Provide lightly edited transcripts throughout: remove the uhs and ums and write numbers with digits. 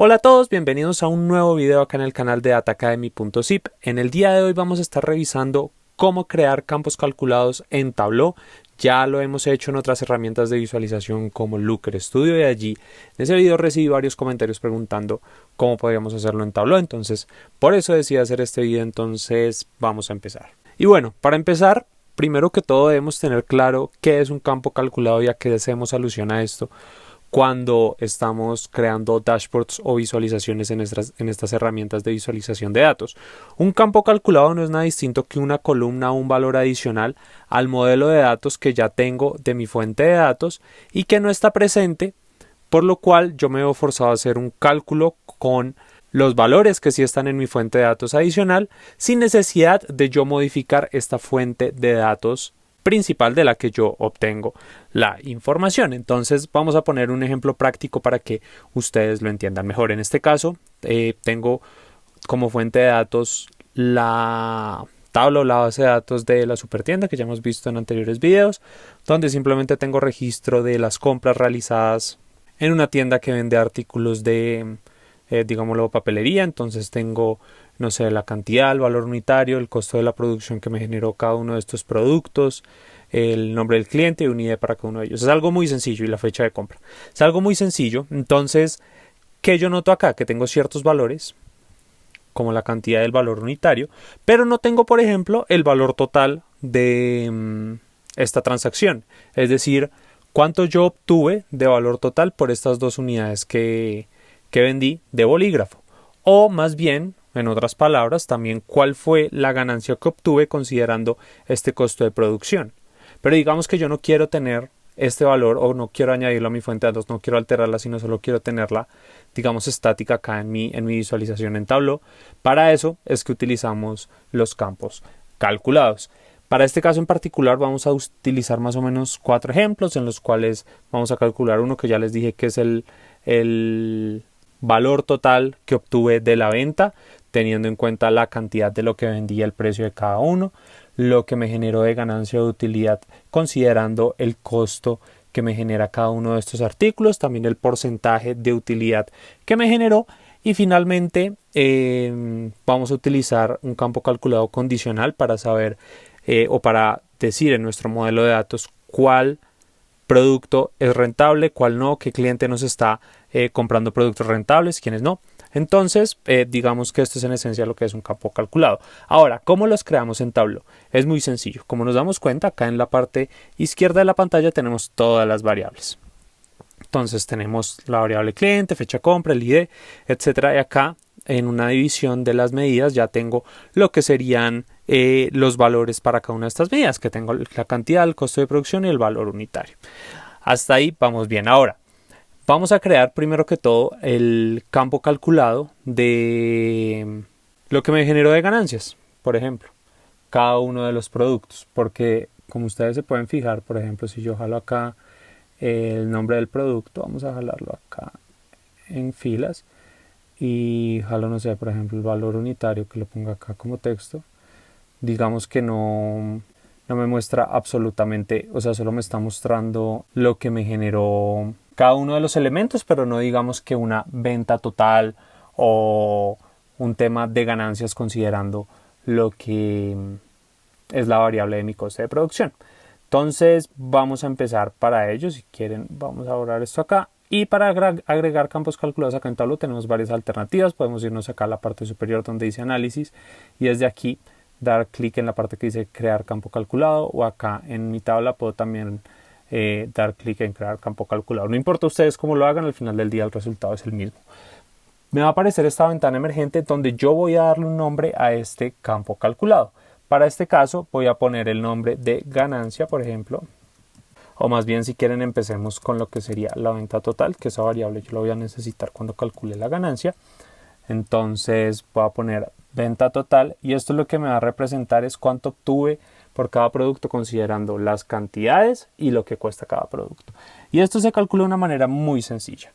Hola a todos, bienvenidos a un nuevo video acá en el canal de DataAcademy.zip. En el día de hoy vamos a estar revisando cómo crear campos calculados en Tableau. Ya lo hemos hecho en otras herramientas de visualización como Looker Studio y allí en ese video recibí varios comentarios preguntando cómo podríamos hacerlo en Tableau. Entonces, por eso decidí hacer este video, entonces vamos a empezar. Y bueno, para empezar, primero que todo debemos tener claro qué es un campo calculado y a qué hacemos alusión a esto cuando estamos creando dashboards o visualizaciones en estas herramientas de visualización de datos. Un campo calculado no es nada distinto que una columna o un valor adicional al modelo de datos que ya tengo de mi fuente de datos y que no está presente, por lo cual yo me veo forzado a hacer un cálculo con los valores que sí están en mi fuente de datos adicional sin necesidad de yo modificar esta fuente de datos principal de la que yo obtengo la información. Entonces vamos a poner un ejemplo práctico para que ustedes lo entiendan mejor. En este caso tengo como fuente de datos la tabla o la base de datos de la supertienda que ya hemos visto en anteriores videos, donde simplemente tengo registro de las compras realizadas en una tienda que vende artículos de digámoslo papelería. Entonces tengo, no sé, la cantidad, el valor unitario, el costo de la producción que me generó cada uno de estos productos, el nombre del cliente y un ID para cada uno de ellos. Es algo muy sencillo, y la fecha de compra. Es algo muy sencillo. Entonces, ¿qué yo noto acá? Que tengo ciertos valores, como la cantidad del valor unitario, pero no tengo, por ejemplo, el valor total de esta transacción. Es decir, cuánto yo obtuve de valor total por estas dos unidades que vendí de bolígrafo, o más bien, en otras palabras, también cuál fue la ganancia que obtuve considerando este costo de producción. Pero digamos que yo no quiero tener este valor o no quiero añadirlo a mi fuente de datos, no quiero alterarla, sino solo quiero tenerla, digamos, estática acá en mi visualización en Tableau. Para eso es que utilizamos los campos calculados. Para este caso en particular vamos a utilizar más o menos 4 ejemplos en los cuales vamos a calcular uno que ya les dije que es el valor total que obtuve de la venta, teniendo en cuenta la cantidad de lo que vendí y el precio de cada uno, lo que me generó de ganancia o de utilidad considerando el costo que me genera cada uno de estos artículos, también el porcentaje de utilidad que me generó y finalmente vamos a utilizar un campo calculado condicional para saber o para decir en nuestro modelo de datos cuál producto es rentable, cuál no, qué cliente nos está comprando productos rentables, quiénes no. Entonces, digamos que esto es en esencia lo que es un campo calculado. Ahora, ¿cómo los creamos en Tableau? Es muy sencillo. Como nos damos cuenta, acá en la parte izquierda de la pantalla tenemos todas las variables. Entonces tenemos la variable cliente, fecha de compra, el ID, etcétera. Y acá en una división de las medidas ya tengo lo que serían los valores para cada una de estas medidas, que tengo la cantidad, el costo de producción y el valor unitario. Hasta ahí vamos bien. Ahora vamos a crear primero que todo el campo calculado de lo que me generó de ganancias, por ejemplo, cada uno de los productos, porque como ustedes se pueden fijar, por ejemplo, si yo jalo acá el nombre del producto, vamos a jalarlo acá en filas y jalo, no sé, por ejemplo, el valor unitario, que lo ponga acá como texto. Digamos que no me muestra absolutamente, o sea, solo me está mostrando lo que me generó cada uno de los elementos, pero no digamos que una venta total o un tema de ganancias considerando lo que es la variable de mi coste de producción. Entonces vamos a empezar para ello. Si quieren, vamos a borrar esto acá. Y para agregar campos calculados acá en Tableau tenemos varias alternativas. Podemos irnos acá a la parte superior donde dice análisis y desde aquí dar clic en la parte que dice crear campo calculado, o acá en mi tabla puedo también dar clic en crear campo calculado. No importa ustedes cómo lo hagan, al final del día el resultado es el mismo. Me va a aparecer esta ventana emergente donde yo voy a darle un nombre a este campo calculado. Para este caso voy a poner el nombre de ganancia, por ejemplo, o más bien, si quieren, empecemos con lo que sería la venta total, que esa variable yo la voy a necesitar cuando calcule la ganancia. Entonces voy a poner venta total y esto lo que me va a representar es cuánto obtuve por cada producto considerando las cantidades y lo que cuesta cada producto. Y esto se calcula de una manera muy sencilla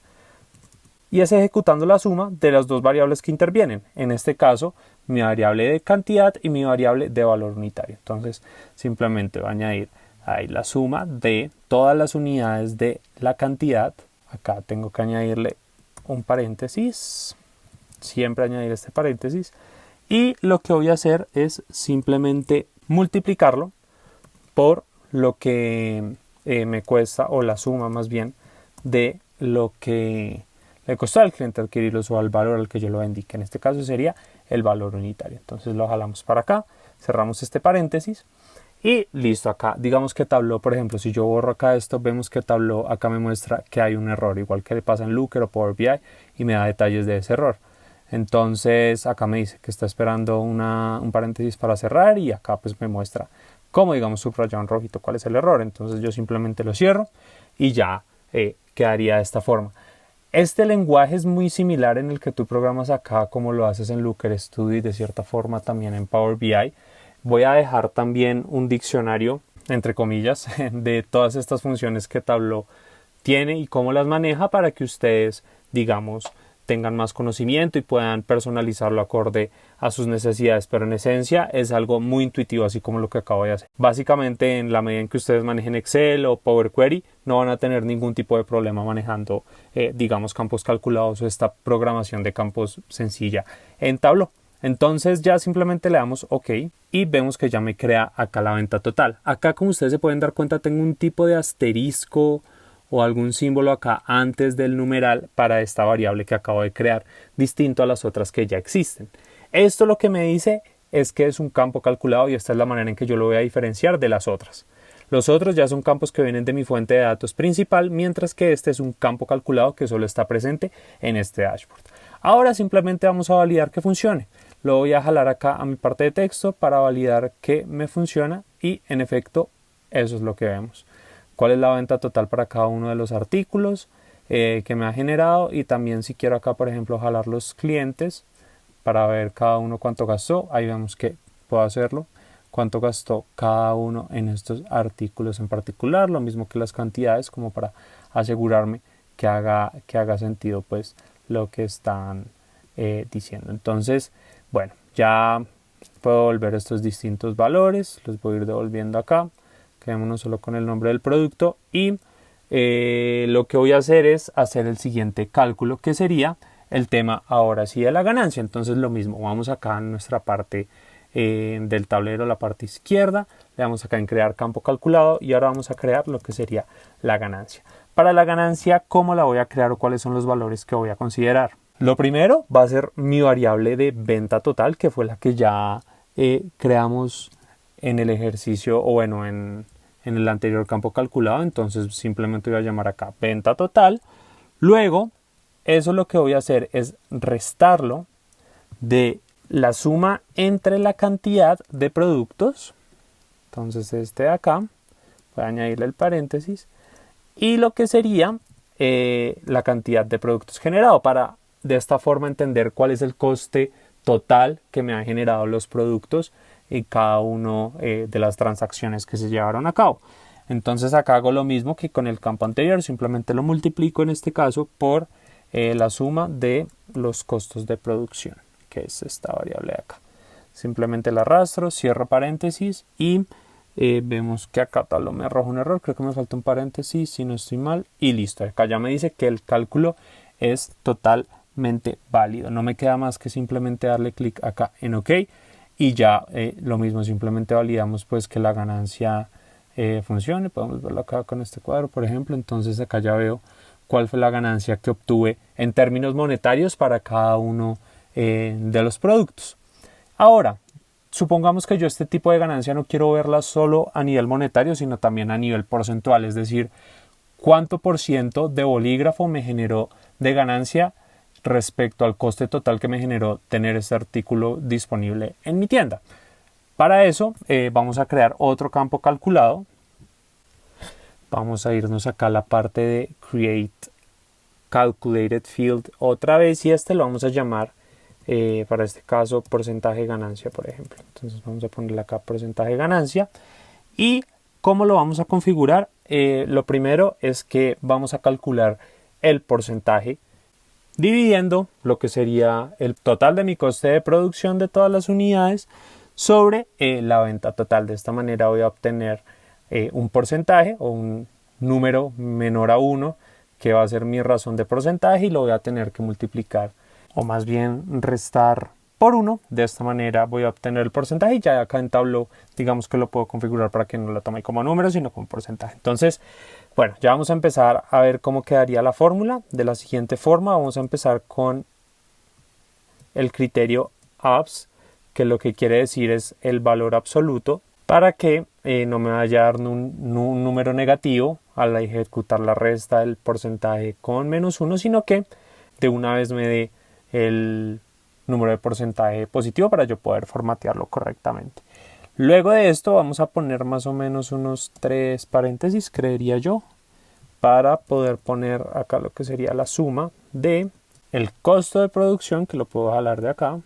y es ejecutando la suma de las dos variables que intervienen. En este caso, mi variable de cantidad y mi variable de valor unitario. Entonces simplemente voy a añadir ahí la suma de todas las unidades de la cantidad. Acá tengo que añadirle un paréntesis, siempre añadir este paréntesis, y lo que voy a hacer es simplemente multiplicarlo por lo que me cuesta, o la suma más bien, de lo que le costó al cliente adquirirlo o al valor al que yo lo vendí, que en este caso sería el valor unitario. Entonces lo jalamos para acá, cerramos este paréntesis y listo. Acá digamos que Tableau, por ejemplo, si yo borro acá esto, vemos que Tableau acá me muestra que hay un error, igual que le pasa en Looker o Power BI, y me da detalles de ese error. Entonces acá me dice que está esperando un paréntesis para cerrar, y acá pues me muestra como, digamos, subrayado en rojito cuál es el error. Entonces yo simplemente lo cierro y ya quedaría de esta forma. Este lenguaje es muy similar en el que tú programas acá como lo haces en Looker Studio y de cierta forma también en Power BI. Voy a dejar también un diccionario, entre comillas, de todas estas funciones que Tableau tiene y cómo las maneja, para que ustedes, digamos, tengan más conocimiento y puedan personalizarlo acorde a sus necesidades, pero en esencia es algo muy intuitivo, así como lo que acabo de hacer. Básicamente, en la medida en que ustedes manejen Excel o Power Query, no van a tener ningún tipo de problema manejando, digamos, campos calculados o esta programación de campos sencilla en Tableau. Entonces ya simplemente le damos OK y vemos que ya me crea acá la venta total. Acá, como ustedes se pueden dar cuenta, tengo un tipo de asterisco o algún símbolo acá antes del numeral para esta variable que acabo de crear, distinto a las otras que ya existen. Esto lo que me dice es que es un campo calculado, y esta es la manera en que yo lo voy a diferenciar de las otras. Los otros ya son campos que vienen de mi fuente de datos principal, mientras que este es un campo calculado que solo está presente en este dashboard. Ahora simplemente vamos a validar que funcione. Lo voy a jalar acá a mi parte de texto para validar que me funciona, y en efecto eso es lo que vemos. Cuál es la venta total para cada uno de los artículos que me ha generado, y también si quiero acá, por ejemplo, jalar los clientes para ver cada uno cuánto gastó. Ahí vemos que puedo hacerlo, cuánto gastó cada uno en estos artículos en particular, lo mismo que las cantidades, como para asegurarme que haga sentido pues lo que están diciendo. Entonces, bueno, ya puedo volver estos distintos valores, los voy a ir devolviendo acá. Quedémonos solo con el nombre del producto, y lo que voy a hacer es hacer el siguiente cálculo, que sería el tema ahora sí de la ganancia. Entonces lo mismo, vamos acá en nuestra parte del tablero, la parte izquierda, le damos acá en crear campo calculado, y ahora vamos a crear lo que sería la ganancia. Para la ganancia, ¿cómo la voy a crear o cuáles son los valores que voy a considerar? Lo primero va a ser mi variable de venta total, que fue la que ya creamos en el ejercicio, o bueno, en el anterior campo calculado. Entonces simplemente voy a llamar acá venta total. Luego, eso lo que voy a hacer es restarlo de la suma entre la cantidad de productos. Entonces este de acá, voy a añadirle el paréntesis, y lo que sería la cantidad de productos generado, para de esta forma entender cuál es el coste total que me han generado los productos y cada uno de las transacciones que se llevaron a cabo. Entonces acá hago lo mismo que con el campo anterior, simplemente lo multiplico en este caso por la suma de los costos de producción, que es esta variable de acá. Simplemente la arrastro, cierro paréntesis, y vemos que acá tal me arroja un error, creo que me falta un paréntesis si no estoy mal, y listo. Acá ya me dice que el cálculo es totalmente válido. No me queda más que simplemente darle clic acá en OK, y ya lo mismo, simplemente validamos pues que la ganancia funcione. Podemos verlo acá con este cuadro, por ejemplo. Entonces acá ya veo cuál fue la ganancia que obtuve en términos monetarios para cada uno de los productos. Ahora, supongamos que yo este tipo de ganancia no quiero verla solo a nivel monetario, sino también a nivel porcentual, es decir, cuánto por ciento de bolígrafo me generó de ganancia respecto al coste total que me generó tener este artículo disponible en mi tienda. Para eso vamos a crear otro campo calculado. Vamos a irnos acá a la parte de Create Calculated Field otra vez, y este lo vamos a llamar para este caso porcentaje de ganancia, por ejemplo. Entonces vamos a ponerle acá porcentaje de ganancia. ¿Y cómo lo vamos a configurar? Lo primero es que vamos a calcular el porcentaje dividiendo lo que sería el total de mi coste de producción de todas las unidades sobre la venta total. De esta manera voy a obtener un porcentaje o un número menor a 1 que va a ser mi razón de porcentaje y lo voy a tener que multiplicar o más bien restar por 1. De esta manera voy a obtener el porcentaje y ya acá en Tableau digamos que lo puedo configurar para que no lo tome como número sino como porcentaje. Entonces, bueno, ya vamos a empezar a ver cómo quedaría la fórmula. De la siguiente forma vamos a empezar con el criterio ABS, que lo que quiere decir es el valor absoluto, para que no me vaya a dar un número negativo al ejecutar la resta del porcentaje con -1, sino que de una vez me dé el número de porcentaje positivo para yo poder formatearlo correctamente. Luego de esto vamos a poner más o menos unos 3 paréntesis, creería yo, para poder poner acá lo que sería la suma de el costo de producción, que lo puedo jalar de acá,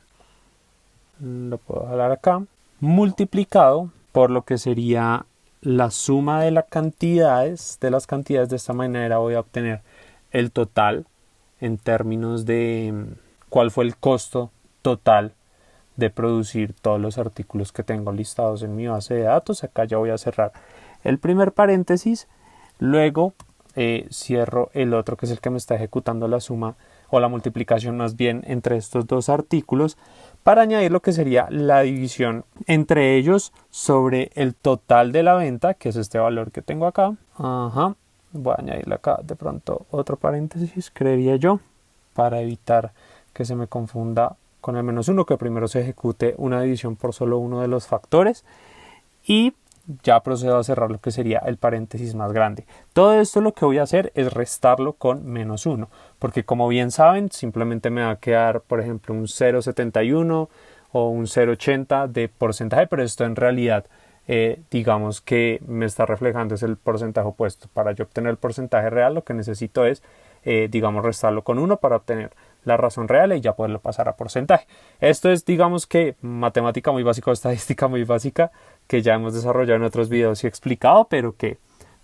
multiplicado por lo que sería la suma de las cantidades. De esta manera voy a obtener el total en términos de cuál fue el costo total de producir todos los artículos que tengo listados en mi base de datos. Acá ya voy a cerrar el primer paréntesis, luego cierro el otro que es el que me está ejecutando la suma o la multiplicación más bien entre estos dos artículos, para añadir lo que sería la división entre ellos sobre el total de la venta, que es este valor que tengo acá. Voy a añadirle acá de pronto otro paréntesis, creería yo, para evitar que se me confunda con el -1, que primero se ejecute una división por solo uno de los factores y ya procedo a cerrar lo que sería el paréntesis más grande. Todo esto lo que voy a hacer es restarlo con -1, porque como bien saben simplemente me va a quedar por ejemplo un 0,71 o un 0,80 de porcentaje, pero esto en realidad digamos que me está reflejando es el porcentaje opuesto. Para yo obtener el porcentaje real lo que necesito es digamos restarlo con 1 para obtener la razón real y ya poderlo pasar a porcentaje. Esto es digamos que matemática muy básica o estadística muy básica que ya hemos desarrollado en otros videos y explicado, pero que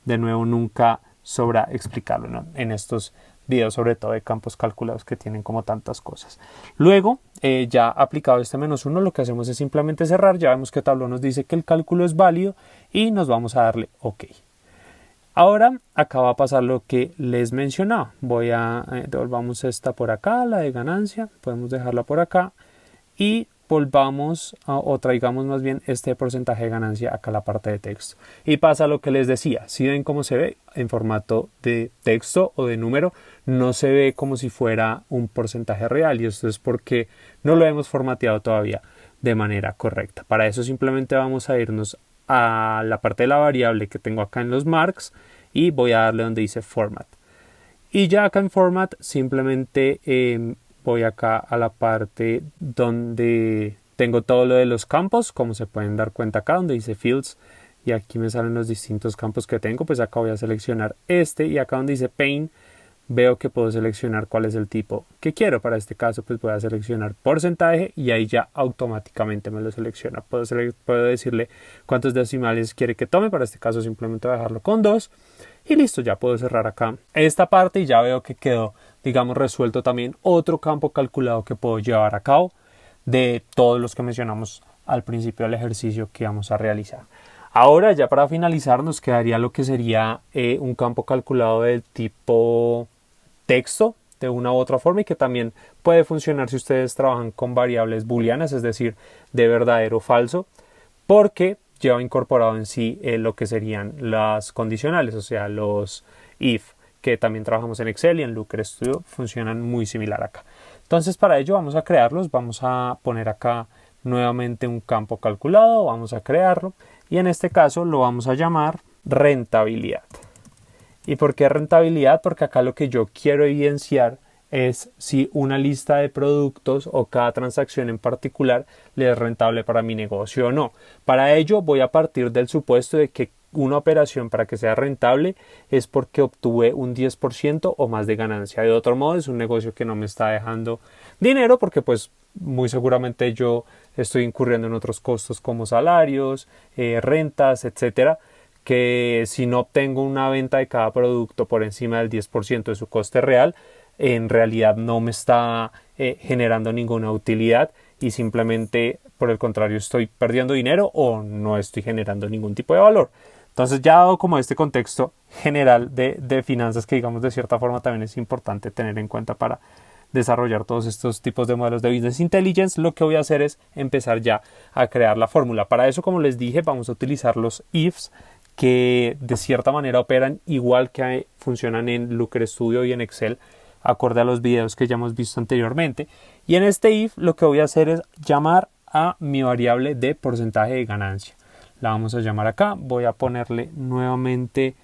de nuevo nunca sobra explicarlo, ¿no? En estos videos sobre todo de campos calculados que tienen como tantas cosas. Luego ya aplicado este -1 lo que hacemos es simplemente cerrar. Ya vemos que Tableau nos dice que el cálculo es válido y nos vamos a darle OK. Ahora acá va a pasar lo que les mencionaba. Devolvamos esta por acá, la de ganancia, podemos dejarla por acá y volvamos o traigamos más bien este porcentaje de ganancia acá a la parte de texto. Y pasa lo que les decía, si ven cómo se ve en formato de texto o de número, no se ve como si fuera un porcentaje real, y esto es porque no lo hemos formateado todavía de manera correcta. Para eso simplemente vamos a irnos a la parte de la variable que tengo acá en los marks y voy a darle donde dice format, y ya acá en format simplemente voy acá a la parte donde tengo todo lo de los campos, como se pueden dar cuenta acá donde dice fields, y aquí me salen los distintos campos que tengo. Pues acá voy a seleccionar este, y acá donde dice pane veo que puedo seleccionar cuál es el tipo que quiero. Para este caso pues voy a seleccionar porcentaje y ahí ya automáticamente me lo selecciona. Puedo decirle cuántos decimales quiere que tome. Para este caso simplemente voy a dejarlo con 2 y listo. Ya puedo cerrar acá esta parte y ya veo que quedó digamos resuelto también otro campo calculado que puedo llevar a cabo de todos los que mencionamos al principio del ejercicio que vamos a realizar. Ahora ya para finalizar nos quedaría lo que sería un campo calculado del tipo texto de una u otra forma, y que también puede funcionar si ustedes trabajan con variables booleanas, es decir, de verdadero o falso, porque lleva incorporado en sí lo que serían las condicionales, o sea, los if, que también trabajamos en Excel y en Looker Studio funcionan muy similar acá. Entonces para ello vamos a crearlos, vamos a poner acá nuevamente un campo calculado, vamos a crearlo y en este caso lo vamos a llamar rentabilidad. ¿Y por qué rentabilidad? Porque acá lo que yo quiero evidenciar es si una lista de productos o cada transacción en particular le es rentable para mi negocio o no. Para ello voy a partir del supuesto de que una operación, para que sea rentable, es porque obtuve un 10% o más de ganancia. De otro modo es un negocio que no me está dejando dinero, porque pues muy seguramente yo estoy incurriendo en otros costos como salarios, rentas, etcétera, que si no obtengo una venta de cada producto por encima del 10% de su coste real, en realidad no me está generando ninguna utilidad y simplemente por el contrario estoy perdiendo dinero o no estoy generando ningún tipo de valor. Entonces ya dado como este contexto general de finanzas que digamos de cierta forma también es importante tener en cuenta para desarrollar todos estos tipos de modelos de Business Intelligence, lo que voy a hacer es empezar ya a crear la fórmula. Para eso, como les dije, vamos a utilizar los ifs que de cierta manera operan igual que funcionan en Looker Studio y en Excel, acorde a los videos que ya hemos visto anteriormente. Y en este if lo que voy a hacer es llamar a mi variable de porcentaje de ganancia. La vamos a llamar acá, voy a ponerle nuevamente,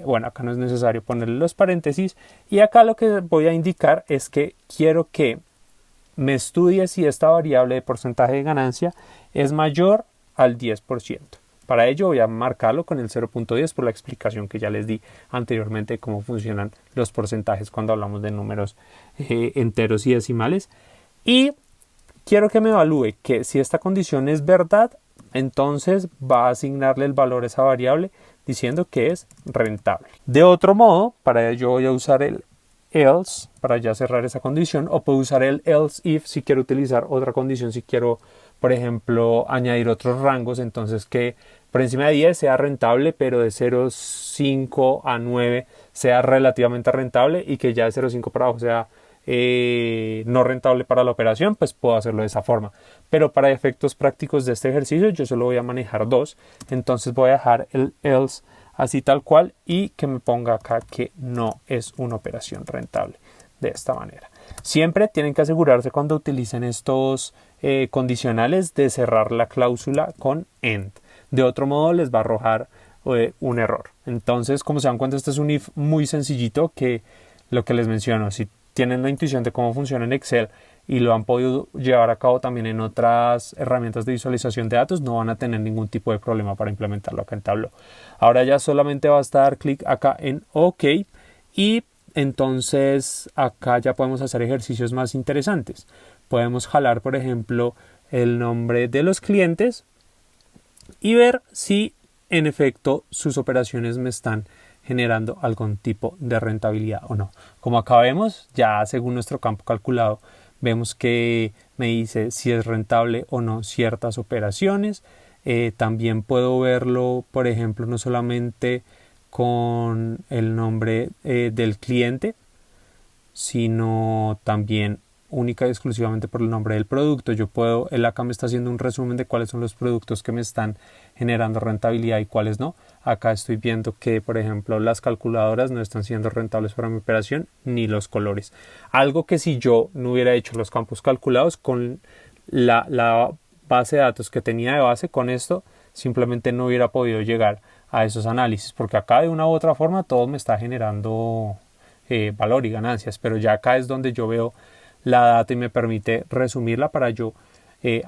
bueno, acá no es necesario ponerle los paréntesis, y acá lo que voy a indicar es que quiero que me estudie si esta variable de porcentaje de ganancia es mayor al 10%. Para ello voy a marcarlo con el 0.10 por la explicación que ya les di anteriormente de cómo funcionan los porcentajes cuando hablamos de números enteros y decimales. Y quiero que me evalúe que si esta condición es verdad, entonces va a asignarle el valor a esa variable diciendo que es rentable. De otro modo, para ello voy a usar el else para ya cerrar esa condición, o puedo usar el else if si quiero utilizar otra condición, si quiero, por ejemplo, añadir otros rangos, entonces que por encima de 10 sea rentable, pero de 0.5 a 9 sea relativamente rentable, y que ya de 0.5 para abajo sea no rentable para la operación, pues puedo hacerlo de esa forma. Pero para efectos prácticos de este ejercicio yo solo voy a manejar dos, entonces voy a dejar el else así tal cual y que me ponga acá que no es una operación rentable, de esta manera. Siempre tienen que asegurarse cuando utilicen estos condicionales de cerrar la cláusula con end, de otro modo les va a arrojar un error. Entonces, como se dan cuenta, este es un if muy sencillito, que lo que les menciono, si tienen la intuición de cómo funciona en Excel y lo han podido llevar a cabo también en otras herramientas de visualización de datos, no van a tener ningún tipo de problema para implementarlo acá en Tableau. Ahora ya solamente basta dar clic acá en OK, y entonces acá ya podemos hacer ejercicios más interesantes. Podemos jalar, por ejemplo, el nombre de los clientes y ver si en efecto sus operaciones me están generando algún tipo de rentabilidad o no. Como acá vemos, ya según nuestro campo calculado, vemos que me dice si es rentable o no ciertas operaciones. También puedo verlo, por ejemplo, no solamente con el nombre del cliente, sino también única y exclusivamente por el nombre del producto. Él acá me está haciendo un resumen de cuáles son los productos que me están generando rentabilidad y cuáles no. Acá estoy viendo que, por ejemplo, las calculadoras no están siendo rentables para mi operación, ni los colores. Algo que si yo no hubiera hecho los campos calculados con la base de datos que tenía de base, con esto simplemente no hubiera podido llegar a esos análisis, porque acá de una u otra forma todo me está generando valor y ganancias, pero ya acá es donde yo veo la data y me permite resumirla para yo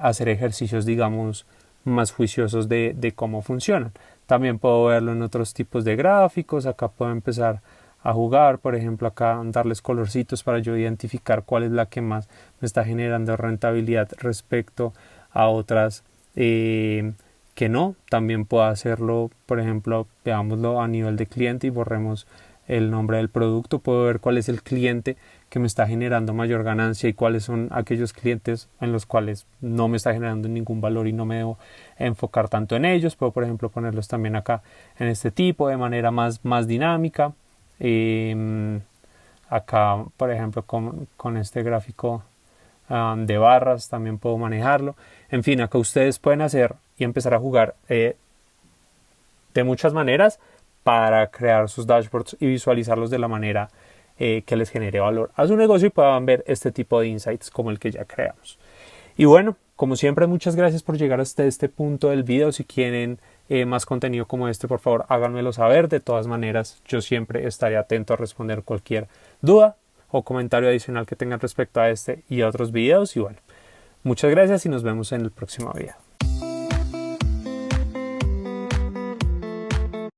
hacer ejercicios, digamos, más juiciosos de cómo funcionan. También puedo verlo en otros tipos de gráficos. Acá puedo empezar a jugar, por ejemplo, acá darles colorcitos para yo identificar cuál es la que más me está generando rentabilidad respecto a otras que no. También puedo hacerlo, por ejemplo, veámoslo a nivel de cliente y borremos el nombre del producto. Puedo ver cuál es el cliente que me está generando mayor ganancia y cuáles son aquellos clientes en los cuales no me está generando ningún valor y no me debo enfocar tanto en ellos. Puedo, por ejemplo, ponerlos también acá en este tipo de manera más dinámica. Acá, por ejemplo, con este gráfico de barras también puedo manejarlo. En fin, acá ustedes pueden hacer y empezar a jugar de muchas maneras para crear sus dashboards y visualizarlos de la manera que les genere valor a su negocio y puedan ver este tipo de insights como el que ya creamos. Y bueno, como siempre, muchas gracias por llegar hasta este punto del video. Si quieren más contenido como este, por favor háganmelo saber. De todas maneras, yo siempre estaré atento a responder cualquier duda o comentario adicional que tengan respecto a este y a otros videos. Y bueno, muchas gracias y nos vemos en el próximo video.